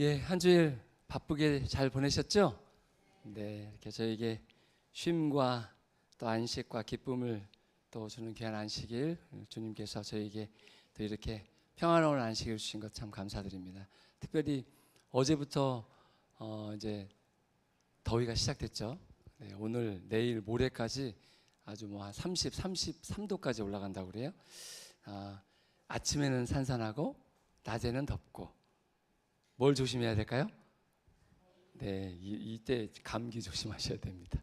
예, 한 주일 바쁘게 잘 보내셨죠? 네, 이렇게 저에게 쉼과 또 안식과 기쁨을 또 주는 귀한 안식일, 주님께서 저에게 또 이렇게 평안로운 안식을 주신 것 참 감사드립니다. 특별히 어제부터 이제 더위가 시작됐죠. 네, 오늘, 내일, 모레까지 아주 뭐 한 33도까지 올라간다고 그래요. 아침에는 산산하고 낮에는 덥고. 뭘 조심해야 될까요? 네, 이때 감기 조심하셔야 됩니다.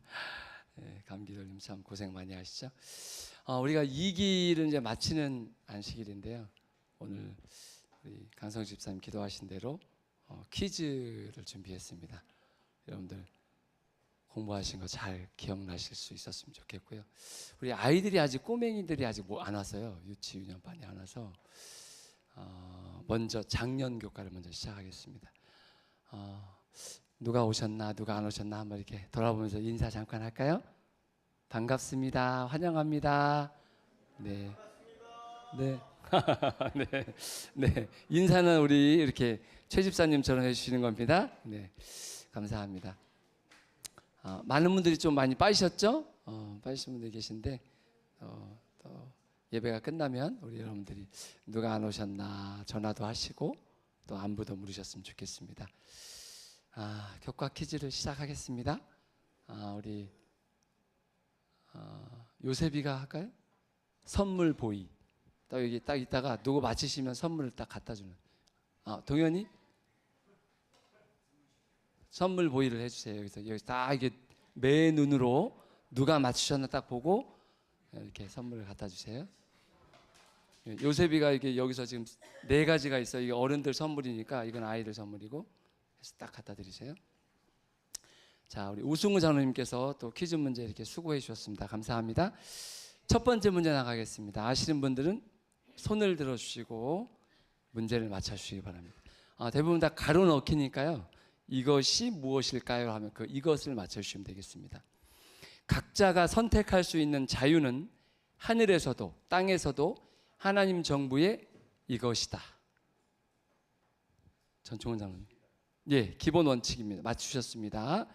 네, 감기 걸리면 참 고생 많이 하시죠. 우리가 2기를 이제 마치는 안식일인데요. 오늘 우리 강성 집사님 기도하신 대로 퀴즈를 준비했습니다. 여러분들 공부하신 거 잘 기억나실 수 있었으면 좋겠고요. 우리 아이들이 아직 꼬맹이들이 아직 안 왔어요. 유치유년반이 안 와서 먼저 작년 교과를 먼저 시작하겠습니다. 누가 오셨나 누가 안 오셨나 한번 이렇게 돌아보면서 인사 잠깐 할까요? 반갑습니다. 환영합니다. 네, 네, 네, 네. 인사는 우리 이렇게 최 집사님처럼 해주시는 겁니다. 네, 감사합니다. 많은 분들이 좀 많이 빠지셨죠? 빠지신 분들이 계신데 또 예배가 끝나면 우리 여러분들이 누가 안 오셨나 전화도 하시고 또 안부도 물으셨으면 좋겠습니다. 교과 퀴즈를 시작하겠습니다. 우리 요셉이가 할까요? 선물 보이. 딱 여기 딱 있다가 누구 맞히시면 선물을 딱 갖다 주는. 동현이 선물 보이를 해주세요. 여기 딱 이게 매 눈으로 누가 맞추셨나 딱 보고 이렇게 선물을 갖다 주세요. 요셉이가 이게 여기서 지금 4가지가 있어요. 이게 어른들 선물이니까 이건 아이들 선물이고 해서 딱 갖다 드리세요. 자, 우리 우승우 장로님께서 또 퀴즈 문제 이렇게 수고해 주셨습니다. 감사합니다. 첫 번째 문제 나가겠습니다. 아시는 분들은 손을 들어주시고 문제를 맞춰주시기 바랍니다. 대부분 다 가로 넣기니까요. 이것이 무엇일까요? 하면 이것을 맞춰주시면 되겠습니다. 각자가 선택할 수 있는 자유는 하늘에서도 땅에서도 하나님 정부의 이것이다. 전총원 장로님. 예, 기본 원칙입니다. 맞추셨습니다.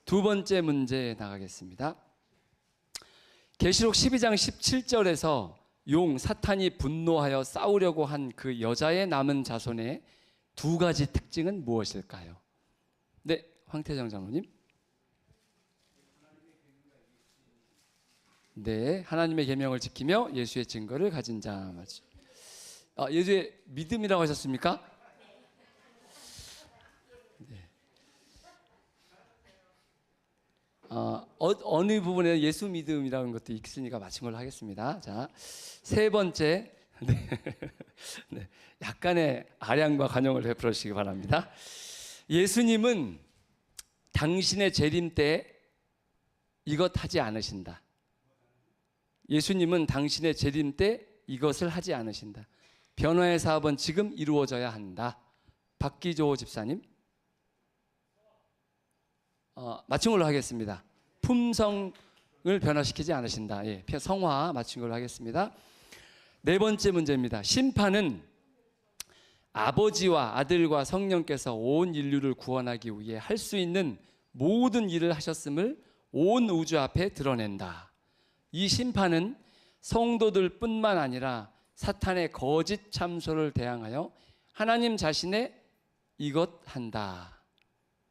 두 번째 문제 나가겠습니다. 계시록 12장 17절에서 용 사탄이 분노하여 싸우려고 한 그 여자의 남은 자손의 2가지 특징은 무엇일까요? 네, 황태정 장로님. 네, 하나님의 계명을 지키며 예수의 증거를 가진 자 맞죠? 예수의 믿음이라고 하셨습니까? 네. 어느 부분에 예수 믿음이라는 것도 있으니까 맞힌 걸로 하겠습니다. 자, 세 번째. 네. 네. 약간의 아량과 관용을 베풀으시기 바랍니다. 예수님은 당신의 재림 때 이것 하지 않으신다. 예수님은 당신의 재림 때 이것을 하지 않으신다. 변화의 사업은 지금 이루어져야 한다. 박기조 집사님. 맞춘 걸로 하겠습니다. 품성을 변화시키지 않으신다. 예, 성화 맞춘 걸로 하겠습니다. 네 번째 문제입니다. 심판은 아버지와 아들과 성령께서 온 인류를 구원하기 위해 할 수 있는 모든 일을 하셨음을 온 우주 앞에 드러낸다. 이 심판은 성도들뿐만 아니라 사탄의 거짓 참소를 대항하여 하나님 자신의 이것 한다.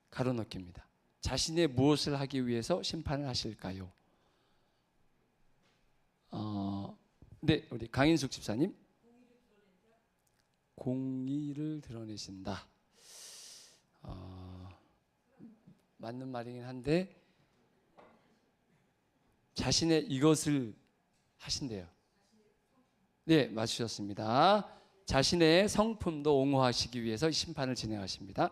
가로넣기입니다. 자신의 무엇을 하기 위해서 심판을 하실까요? 네, 우리 강인숙 집사님. 공의를 드러내신다. 맞는 말이긴 한데 자신의 이것을 하신대요. 네, 맞추셨습니다. 자신의 성품도 옹호하시기 위해서 심판을 진행하십니다.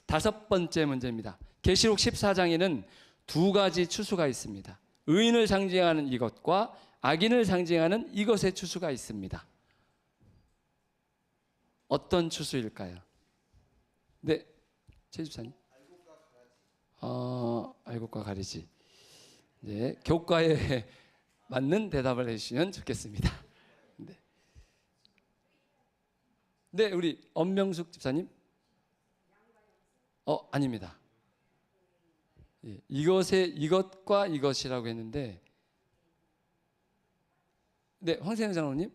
다섯 번째 문제입니다. 계시록 14장에는 2가지 추수가 있습니다. 의인을 상징하는 이것과 악인을 상징하는 이것의 추수가 있습니다. 어떤 추수일까요? 네, 최 집사님. 알곡과 가리지. 네, 교과에 맞는 대답을 해주시면 좋겠습니다. 네, 네, 우리 엄명숙 집사님. 아닙니다. 예, 이것과 이것이라고 했는데, 네, 황세영 장로님,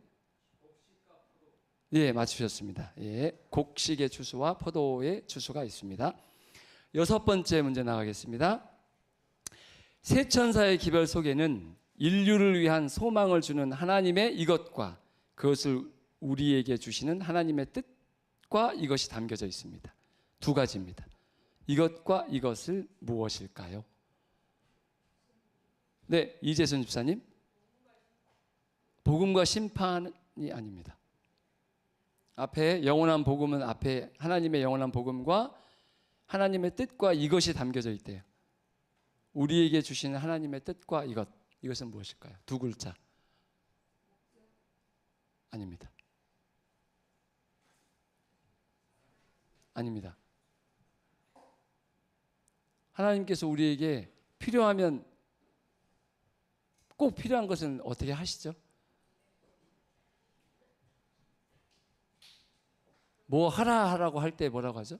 예, 맞추셨습니다. 예, 곡식의 추수와 포도의 추수가 있습니다. 6번째 문제 나가겠습니다. 세 천사의 기별 속에는 인류를 위한 소망을 주는 하나님의 이것과 그것을 우리에게 주시는 하나님의 뜻과 이것이 담겨져 있습니다. 두 가지입니다. 이것과 이것을 무엇일까요? 네, 이재선 집사님. 복음과 심판이 아닙니다. 앞에 영원한 복음은 앞에 하나님의 영원한 복음과 하나님의 뜻과 이것이 담겨져 있대요. 우리에게 주시는 하나님의 뜻과 이것은 무엇일까요? 두 글자. 아닙니다. 아닙니다. 하나님께서 우리에게 필요하면 꼭 필요한 것은 어떻게 하시죠? 뭐 하라고 할 때 뭐라고 하죠?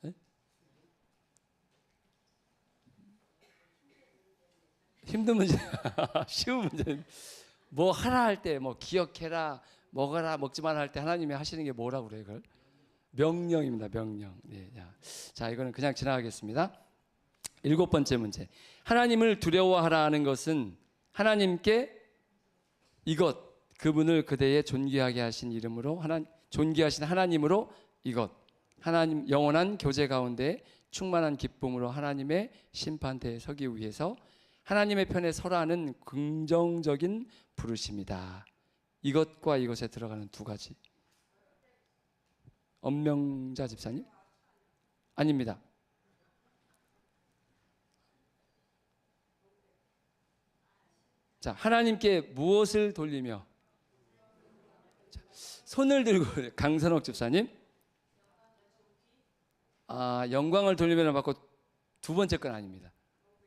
네? 힘든 문제, 쉬운 문제. 뭐 하라 할 때, 뭐 기억해라, 먹어라, 먹지 마라 할 때 하나님이 하시는 게 뭐라고 그래요, 그걸? 명령입니다, 명령. 네, 자, 이거는 그냥 지나가겠습니다. 7번째 문제. 하나님을 두려워하라는 것은 하나님께 이것, 그분을 그대의 존귀하게 하신 이름으로 존귀하신 하나님으로 이것, 하나님 영원한 교제 가운데 충만한 기쁨으로 하나님의 심판대에 서기 위해서 하나님의 편에 서라는 긍정적인 부르심이다. 이것과 이것에 들어가는 두 가지. 엄명자 집사님? 아닙니다. 자, 하나님께 무엇을 돌리며? 자, 손을 들고 강선옥 집사님. 영광을 돌리며 받고 두 번째 건 아닙니다.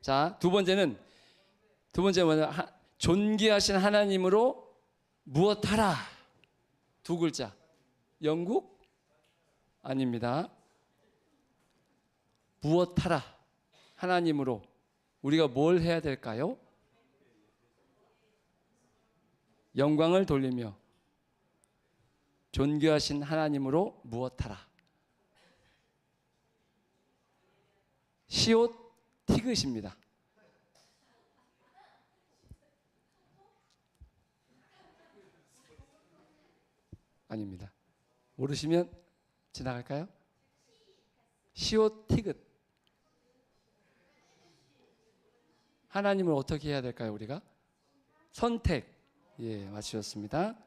자, 두 번째 뭐냐? 존귀하신 하나님으로 무엇하라. 두 글자. 영국? 아닙니다. 무엇하라. 하나님으로 우리가 뭘 해야 될까요? 영광을 돌리며 존귀하신 하나님으로 무엇하라. 시옷 티귿입니다. 아닙니다. 모르시면 지나갈까요? 시옷 티귿. 하나님을 어떻게 해야 될까요, 우리가? 선택. 예, 맞추셨습니다.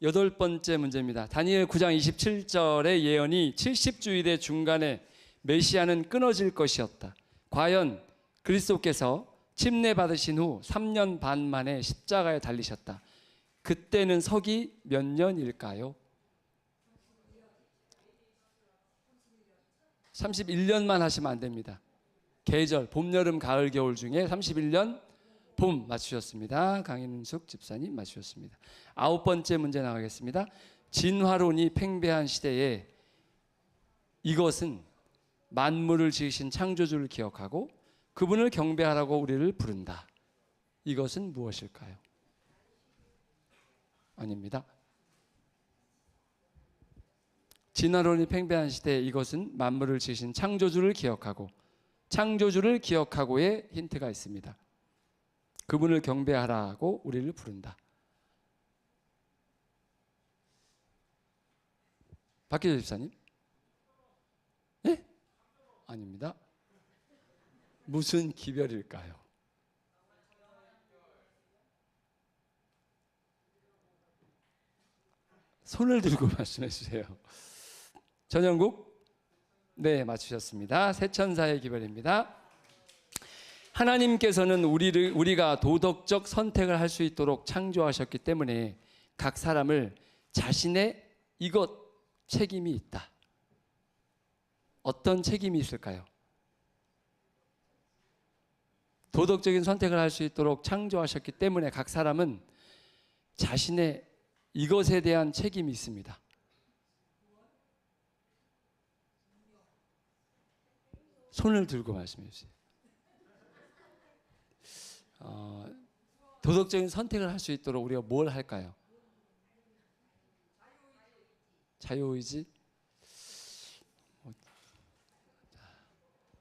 8번째 문제입니다. 다니엘 9장 27절의 예언이 70주일의 중간에 메시아는 끊어질 것이었다. 과연 그리스도께서 침례 받으신 후 3년 반 만에 십자가에 달리셨다. 그때는 서기 몇 년일까요? 31년만 하시면 안 됩니다. 계절, 봄, 여름, 가을, 겨울 중에 31년 봄 맞추셨습니다. 강인숙 집사님 맞추셨습니다. 9번째 문제 나가겠습니다. 진화론이 팽배한 시대에 이것은 만물을 지으신 창조주를 기억하고 그분을 경배하라고 우리를 부른다. 이것은 무엇일까요? 아닙니다. 진화론이 팽배한 시대에 이것은 만물을 지으신 창조주를 기억하고의 힌트가 있습니다. 그분을 경배하라고 우리를 부른다. 박기조 집사님? 네? 아닙니다. 무슨 기별일까요? 손을 들고 말씀해 주세요. 전영국? 네, 맞추셨습니다. 세천사의 기별입니다. 하나님께서는 우리가 도덕적 선택을 할 수 있도록 창조하셨기 때문에 각 사람을 자신의 이것 책임이 있다. 어떤 책임이 있을까요? 도덕적인 선택을 할 수 있도록 창조하셨기 때문에 각 사람은 자신의 이것에 대한 책임이 있습니다. 손을 들고 말씀해 주세요. 도덕적인 선택을 할 수 있도록 우리가 뭘 할까요? 자유의지?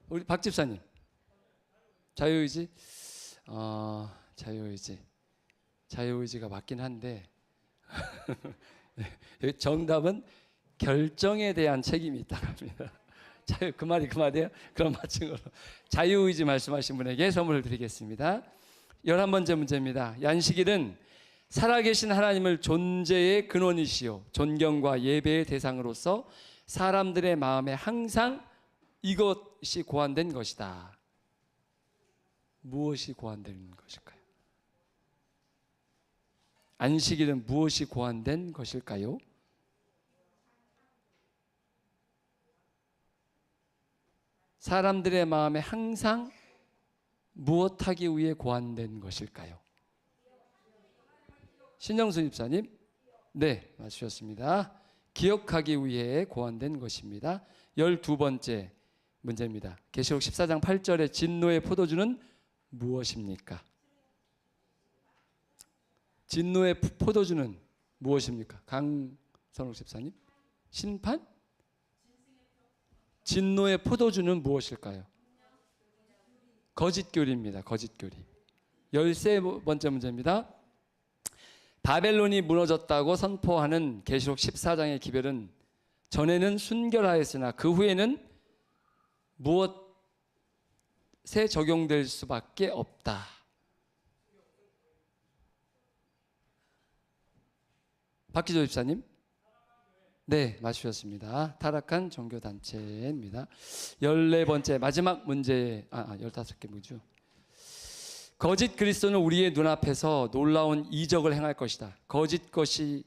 우리 박 집사님, 자유의지? 자유의지가 맞긴 한데 정답은 결정에 대한 책임이 있다고 합니다. 그 말이에요? 그럼 맞춘 걸로 자유의지 말씀하신 분에게 선물을 드리겠습니다. 11번째 문제입니다. 안식일은 살아계신 하나님을 존재의 근원이시요 존경과 예배의 대상으로서 사람들의 마음에 항상 이것이 고안된 것이다. 무엇이 고안된 것일까요? 안식일은 무엇이 고안된 것일까요? 사람들의 마음에 항상 무엇하기 위해 고안된 것일까요? 신영수 집사님, 네, 맞추셨습니다. 기억하기 위해 고안된 것입니다. 12번째 문제입니다. 계시록 14장 8절에 진노의 포도주는 무엇입니까? 진노의 포도주는 무엇입니까? 강선욱 집사님, 심판? 진노의 포도주는 무엇일까요? 거짓교리입니다. 거짓교리. 13번째 문제입니다. 바벨론이 무너졌다고 선포하는 계시록 14장의 기별은 전에는 순결하였으나 그 후에는 무엇에 적용될 수밖에 없다. 박기조 집사님, 네, 맞추셨습니다. 타락한 종교단체입니다. 14번째 마지막 문제, 15개 문제죠. 거짓 그리스도는 우리의 눈앞에서 놀라운 이적을 행할 것이다. 거짓 것이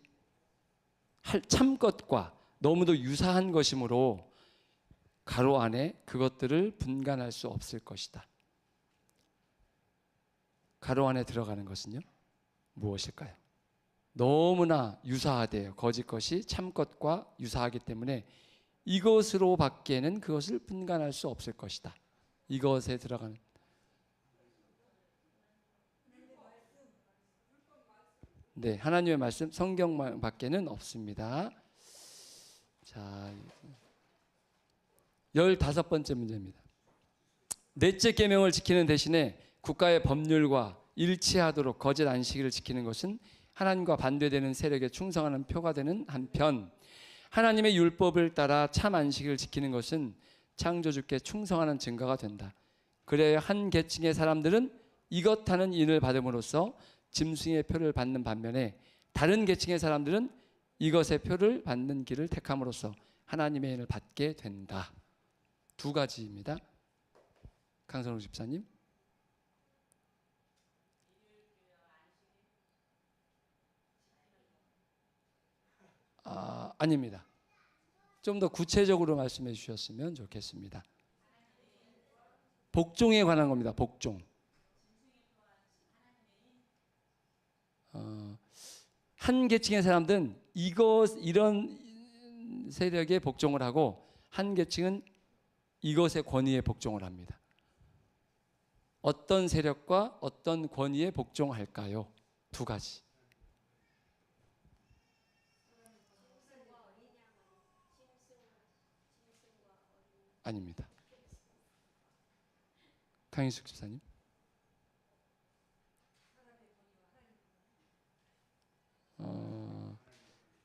참 것과 너무도 유사한 것이므로 가로 안에 그것들을 분간할 수 없을 것이다. 가로 안에 들어가는 것은요, 무엇일까요? 너무나 유사하대요. 거짓 것이 참 것과 유사하기 때문에 이것으로 밖에는 그것을 분간할 수 없을 것이다. 이것에 들어가는, 네, 하나님의 말씀, 성경 밖에는 없습니다. 자, 15번째 문제입니다. 넷째 계명을 지키는 대신에 국가의 법률과 일치하도록 거짓 안식일을 지키는 것은 하나님과 반대되는 세력에 충성하는 표가 되는 한편, 하나님의 율법을 따라 참 안식일을 지키는 것은 창조주께 충성하는 증거가 된다. 그래야 한 계층의 사람들은 이것 하는 인을 받음으로써 짐승의 표를 받는 반면에 다른 계층의 사람들은 이것의 표를 받는 길을 택함으로써 하나님의 인을 받게 된다. 두 가지입니다. 강선우 집사님. 아닙니다. 좀 더 구체적으로 말씀해 주셨으면 좋겠습니다. 복종에 관한 겁니다. 복종. 한 계층의 사람들은 이런 세력에 복종을 하고 한 계층은 이것의 권위에 복종을 합니다. 어떤 세력과 어떤 권위에 복종할까요? 두 가지. 아닙니다. 강희숙 집사님.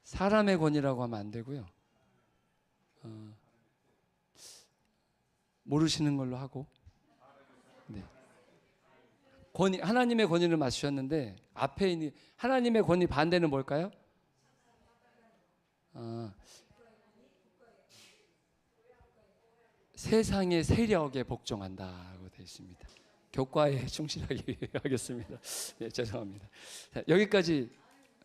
사람의 권위라고 하면 안 되고요. 모르시는 걸로 하고. 네. 권위, 하나님의 권위를 맞추셨는데 앞에 있는 하나님의 권위 반대는 뭘까요? 세상의 세력에 복종한다고 되어 있습니다. 교과에 충실하게 하겠습니다. 네, 죄송합니다. 자, 여기까지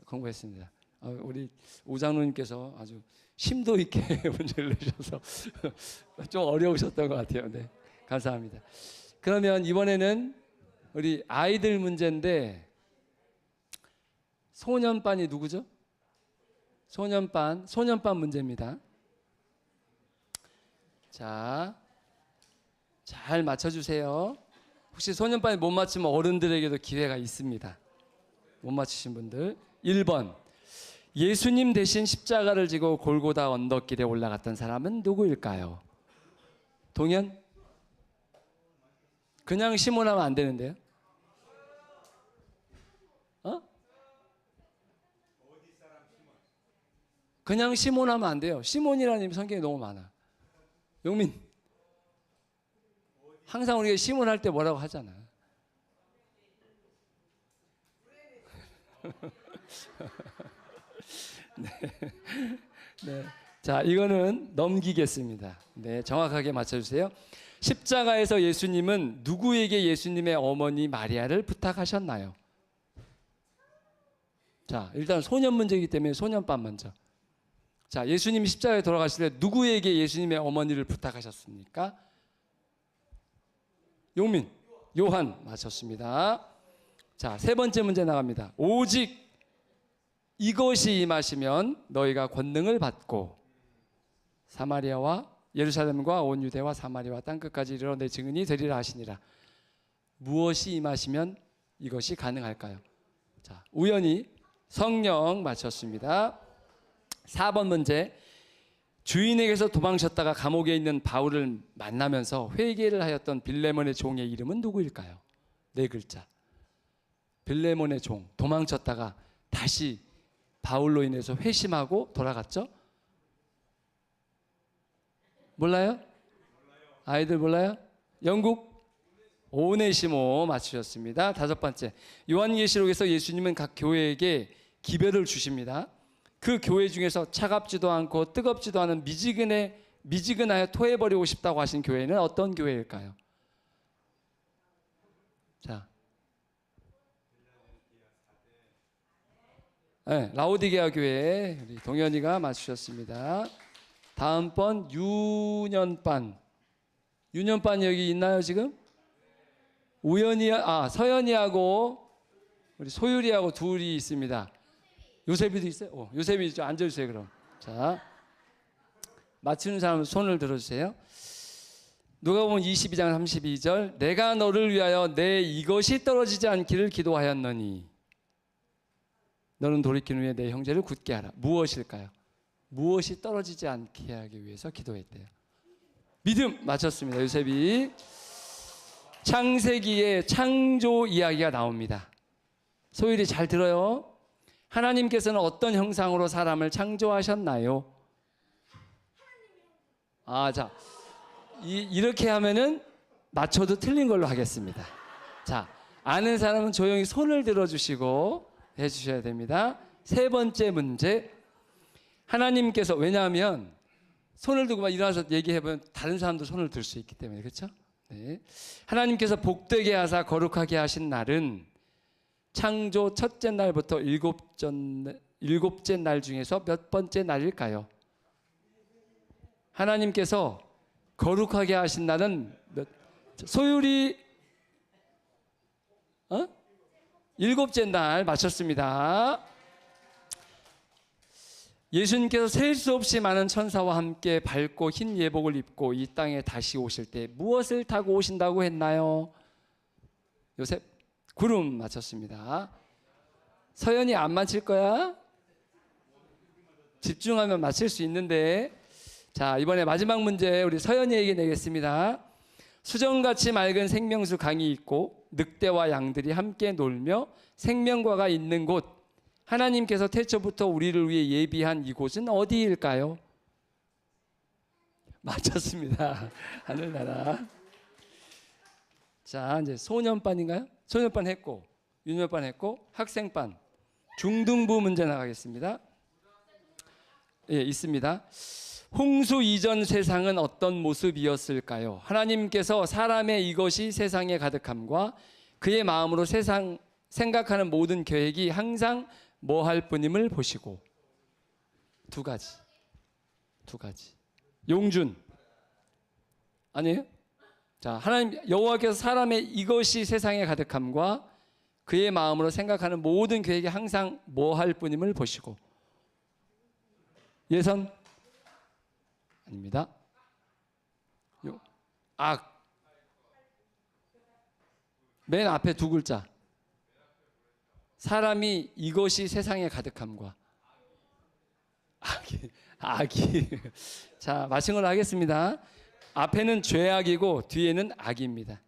공부했습니다. 우리 오장로님께서 아주 심도 있게 문제를 내셔서 좀 어려우셨던 것 같아요. 네, 감사합니다. 그러면 이번에는 우리 아이들 문제인데 소년반이 누구죠? 소년반 문제입니다. 자, 잘 맞춰주세요. 혹시 소년반에 못 맞추면 어른들에게도 기회가 있습니다. 못 맞추신 분들. 1번. 예수님 대신 십자가를 지고 골고다 언덕길에 올라갔던 사람은 누구일까요? 동현? 그냥 시몬하면 안 되는데요. 그냥 시몬하면 안 돼요. 시몬이라는 이름이 성경에 너무 많아. 용민. 항상 우리가 시몬 할 때 뭐라고 하잖아. 네. 네. 자, 이거는 넘기겠습니다. 네, 정확하게 맞춰주세요. 십자가에서 예수님은 누구에게 예수님의 어머니 마리아를 부탁하셨나요? 자, 일단 소년 문제이기 때문에 소년반 먼저. 자, 예수님이 십자가에 돌아가실 때 누구에게 예수님의 어머니를 부탁하셨습니까? 용민, 요한 맞췄습니다. 자, 세 번째 문제 나갑니다. 오직 이것이 임하시면 너희가 권능을 받고 사마리아와 예루살렘과 온 유대와 사마리아와 땅끝까지 이르러 내 증인이 되리라 하시니라. 무엇이 임하시면 이것이 가능할까요? 자, 우연히 성령 맞췄습니다. 4번 문제. 주인에게서 도망쳤다가 감옥에 있는 바울을 만나면서 회개를 하였던 빌레몬의 종의 이름은 누구일까요? 네 글자. 빌레몬의 종, 도망쳤다가 다시 바울로 인해서 회심하고 돌아갔죠? 몰라요? 아이들 몰라요? 영국? 오네시모 맞추셨습니다. 5번째. 요한계시록에서 예수님은 각 교회에게 기별을 주십니다. 그 교회 중에서 차갑지도 않고 뜨겁지도 않은 미지근하여 토해버리고 싶다고 하신 교회는 어떤 교회일까요? 자, 네, 라오디게아 교회 우리 동현이가 맞추셨습니다. 다음 번 유년반 여기 있나요 지금? 서연이하고 우리 소율이하고 둘이 있습니다. 요셉이도 있어요? 요셉이 좀 앉아주세요 그럼. 자, 맞추는 사람 손을 들어주세요. 누가복음 22장 32절. 내가 너를 위하여 내 이것이 떨어지지 않기를 기도하였노니 너는 돌이킨 후에 내 형제를 굳게 하라. 무엇일까요? 무엇이 떨어지지 않게 하기 위해서 기도했대요. 믿음 맞췄습니다. 요셉이. 창세기에 창조 이야기가 나옵니다. 소율이 잘 들어요. 하나님께서는 어떤 형상으로 사람을 창조하셨나요? 자, 이렇게 하면은 맞춰도 틀린 걸로 하겠습니다. 자, 아는 사람은 조용히 손을 들어주시고 해주셔야 됩니다. 세 번째 문제. 하나님께서, 왜냐하면 손을 들고 막 일어나서 얘기해보면 다른 사람도 손을 들 수 있기 때문에, 그렇죠? 네. 하나님께서 복되게 하사 거룩하게 하신 날은 창조 첫째 날부터 일곱째 날 중에서 몇 번째 날일까요? 하나님께서 거룩하게 하신 날은 소율이 일곱째 날 맞췄습니다. 예수님께서 셀 수 없이 많은 천사와 함께 밝고 흰 예복을 입고 이 땅에 다시 오실 때 무엇을 타고 오신다고 했나요? 요셉? 구름 맞췄습니다. 서연이 안 맞힐 거야? 집중하면 맞힐 수 있는데. 자, 이번에 마지막 문제 우리 서연이에게 내겠습니다. 수정같이 맑은 생명수 강이 있고 늑대와 양들이 함께 놀며 생명과가 있는 곳, 하나님께서 태초부터 우리를 위해 예비한 이곳은 어디일까요? 맞췄습니다. 하늘나라. 자, 이제 소년반인가요? 소년반 했고, 유년반 했고, 학생반, 중등부 문제 나가겠습니다. 예, 있습니다. 홍수 이전 세상은 어떤 모습이었을까요? 하나님께서 사람의 이것이 세상에 가득함과 그의 마음으로 세상 생각하는 모든 계획이 항상 뭐 할 뿐임을 보시고. 두 가지. 용준 아니에요? 자, 하나님 여호와께서 사람의 이것이 세상에 가득함과 그의 마음으로 생각하는 모든 계획이 항상 뭐 할 뿐임을 보시고. 예선? 아닙니다. 악. 맨 앞에 두 글자. 사람이 이것이 세상에 가득함과. 악이. 자, 맞힌 걸로 하겠습니다. 앞에는 죄악이고 뒤에는 악입니다.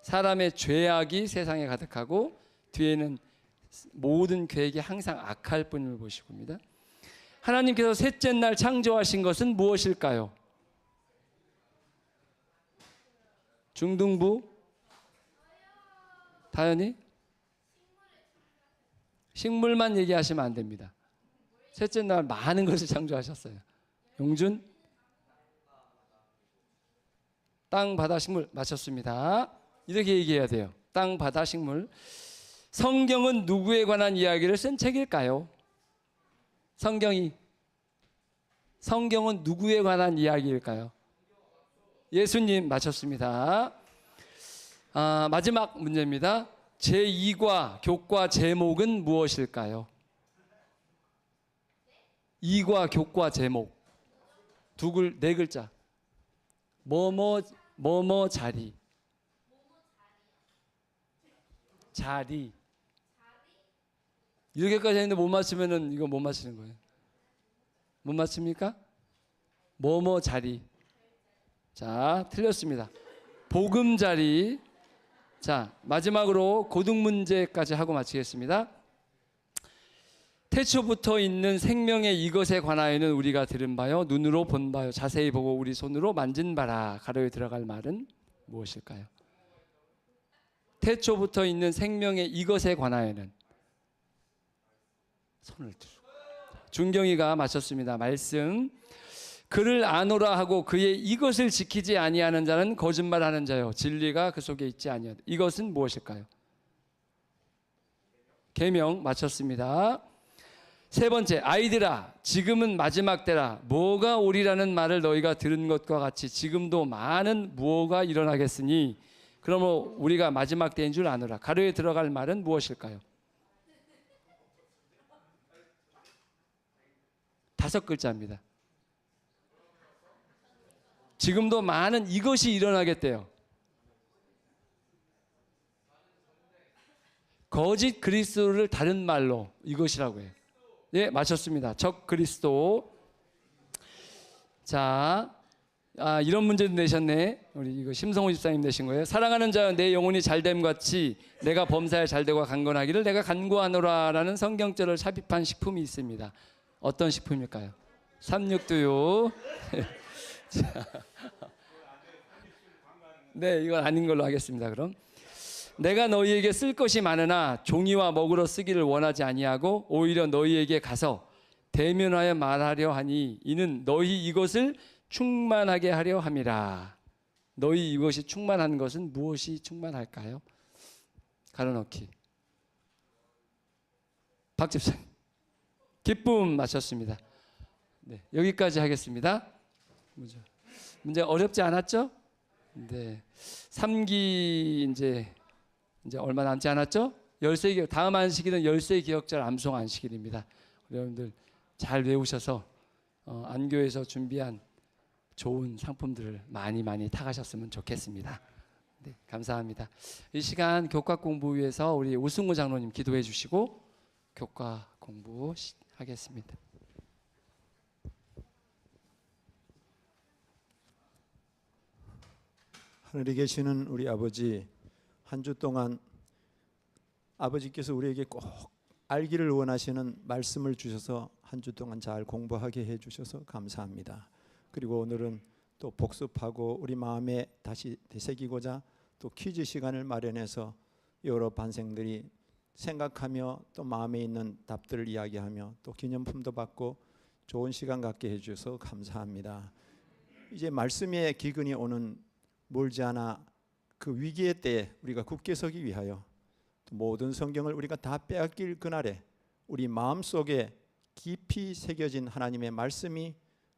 사람의 죄악이 세상에 가득하고 뒤에는 모든 계획이 항상 악할 뿐을 보시고입니다. 하나님께서 셋째 날 창조하신 것은 무엇일까요? 중등부? 다현이? 식물만 얘기하시면 안 됩니다. 셋째 날 많은 것을 창조하셨어요. 용준? 땅, 바다, 식물. 맞췄습니다. 이렇게 얘기해야 돼요. 땅, 바다, 식물. 성경은 누구에 관한 이야기를 쓴 책일까요? 성경은 누구에 관한 이야기일까요? 예수님. 맞췄습니다. 마지막 문제입니다. 제2과 교과 제목은 무엇일까요? 2과 교과 제목. 네 글자. 뭐뭐 자리. 자리. 이렇게까지 했는데 못 맞추면은 이거 못 맞히는 거예요. 못 맞춥니까? 뭐뭐 자리. 자, 틀렸습니다. 보금자리. 자, 마지막으로 고등 문제까지 하고 마치겠습니다. 태초부터 있는 생명의 이것에 관하여는 우리가 들은 바요, 눈으로 본 바요, 자세히 보고 우리 손으로 만진 바라. 가로에 들어갈 말은 무엇일까요? 태초부터 있는 생명의 이것에 관하여는. 손을 들고. 준경이가 맞췄습니다. 말씀. 그를 아노라 하고 그의 이것을 지키지 아니하는 자는 거짓말하는 자요, 진리가 그 속에 있지 아니하다. 이것은 무엇일까요? 계명. 맞췄습니다. 세 번째, 아이들아 지금은 마지막 때라. 뭐가 오리라는 말을 너희가 들은 것과 같이 지금도 많은 무엇가 일어나겠으니 그러므로 우리가 마지막 때인 줄 아노라. 가로에 들어갈 말은 무엇일까요? 5글자입니다. 지금도 많은 이것이 일어나겠대요. 거짓 그리스도를 다른 말로 이것이라고 해요. 예, 맞췄습니다. 적 그리스도. 자, 이런 문제도 내셨네. 우리 이거 심성호 집사님 내신 거예요. 사랑하는 자여 내 영혼이 잘됨 같이 내가 범사에 잘되고 강건하기를 내가 간구하노라라는 성경절을 삽입한 식품이 있습니다. 어떤 식품일까요? 삼육두유. 네, 이건 아닌 걸로 하겠습니다. 그럼 내가 너희에게 쓸 것이 많으나 종이와 먹으러 쓰기를 원하지 아니하고 오히려 너희에게 가서 대면하여 말하려 하니 이는 너희 이것을 충만하게 하려 함이라. 너희 이것이 충만한 것은 무엇이 충만할까요? 가로넣기. 박 집사님. 기쁨. 맞췄습니다. 네, 여기까지 하겠습니다. 문제 어렵지 않았죠? 네, 3기 이제 얼마 남지 않았죠? 열쇠 기억, 다음 안식일은 열쇠 기억절 암송 안식일입니다. 여러분들 잘 외우셔서 안교에서 준비한 좋은 상품들을 많이 타가셨으면 좋겠습니다. 네, 감사합니다. 이 시간 교과 공부 위해서 우리 우승우 장로님 기도해 주시고 교과 공부 하겠습니다. 하늘에 계시는 우리 아버지, 한 주 동안 아버지께서 우리에게 꼭 알기를 원하시는 말씀을 주셔서 한 주 동안 잘 공부하게 해주셔서 감사합니다. 그리고 오늘은 또 복습하고 우리 마음에 다시 되새기고자 또 퀴즈 시간을 마련해서 여러 반생들이 생각하며 또 마음에 있는 답들을 이야기하며 또 기념품도 받고 좋은 시간 갖게 해주셔서 감사합니다. 이제 말씀의 기근이 오는 멀지 않아 그 위기의 때에 우리가 굳게 서기 위하여 모든 성경을 우리가 다 빼앗길 그날에 우리 마음속에 깊이 새겨진 하나님의 말씀이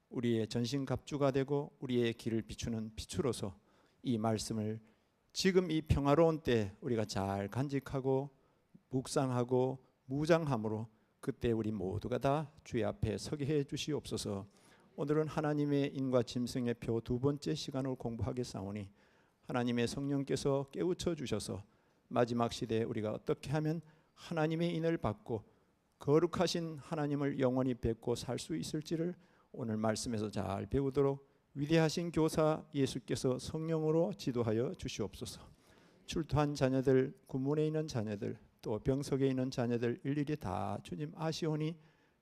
우리의 전신갑주가 되고 우리의 길을 비추는 빛으로서 이 말씀을 지금 이 평화로운 때 우리가 잘 간직하고 묵상하고 무장함으로 그때 우리 모두가 다 주의 앞에 서게 해 주시옵소서. 오늘은 하나님의 인과 짐승의 표 두 번째 시간을 공부하겠사오니 하나님의 성령께서 깨우쳐 주셔서 마지막 시대에 우리가 어떻게 하면 하나님의 인을 받고 거룩하신 하나님을 영원히 뵙고 살 수 있을지를 오늘 말씀에서 잘 배우도록 위대하신 교사 예수께서 성령으로 지도하여 주시옵소서. 출토한 자녀들, 구문에 있는 자녀들, 또 병석에 있는 자녀들 일일이 다 주님 아시오니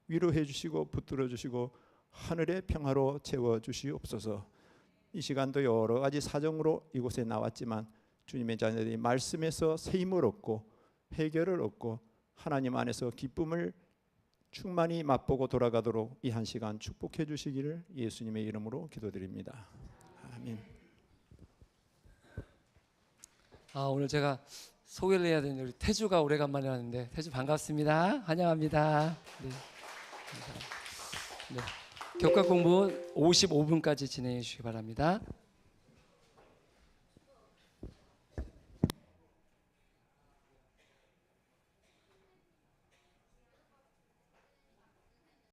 위로해 주시고 붙들어 주시고 하늘의 평화로 채워 주시옵소서. 이 시간도 여러 가지 사정으로 이곳에 나왔지만 주님의 자녀들이 말씀에서 새 힘을 얻고 해결을 얻고 하나님 안에서 기쁨을 충만히 맛보고 돌아가도록 이 한 시간 축복해 주시기를 예수님의 이름으로 기도드립니다. 아멘. 오늘 제가 소개를 해야 되는 우리 태주가 오래간만에 왔는데 태주 반갑습니다. 환영합니다. 네. 네. 교과 공부 55분까지 진행해 주시기 바랍니다.